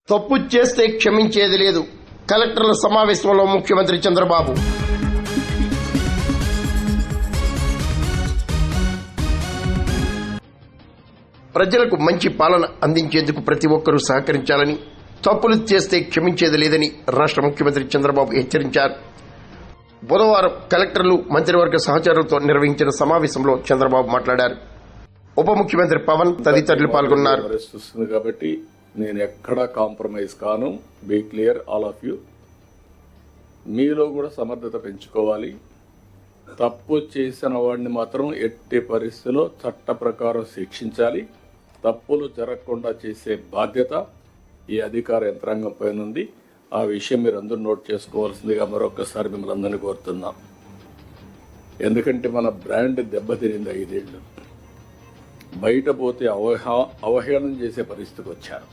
తప్పు చేస్తే క్షమించేది లేదు. కలెక్టర్ల సమావేశంలో ముఖ్యమంత్రి చంద్రబాబు. ప్రజలకు మంచి పాలన అందించేందుకు ప్రతి ఒక్కరూ సహకరించాలని, తప్పులు చేస్తే క్షమించేది లేదని రాష్ట్ర ముఖ్యమంత్రి చంద్రబాబు హెచ్చరించారు. బుధవారం కలెక్టర్లు, మంత్రివర్గ సహచరులతో నిర్వహించిన సమావేశంలో చంద్రబాబు మాట్లాడారు. ఉప ముఖ్యమంత్రి పవన్ తదితరులు పాల్గొన్నారు. కాబట్టి నేను ఎక్కడా కాంప్రమైజ్ కాను. Be clear all of you. మీలో కూడా సమర్థత పెంచుకోవాలి. తప్పు చేసిన వాడిని మాత్రం ఎట్టి పరిస్థితిలో చట్ట ప్రకారం శిక్షించాలి. తప్పులు జరగకుండా చేసే బాధ్యత ఈ అధికార యంత్రాంగం పైన ఉంది. ఆ విషయం మీరు అందరూ నోట్ చేసుకోవాల్సిందిగా మరొకసారి మిమ్మల్ని అందరినీ కోరుతున్నాం. ఎందుకంటే మన బ్రాండ్ దెబ్బతినింది 5 ఏళ్ళు. బయట పోతే అవహేళన చేసే పరిస్థితికి వచ్చారు.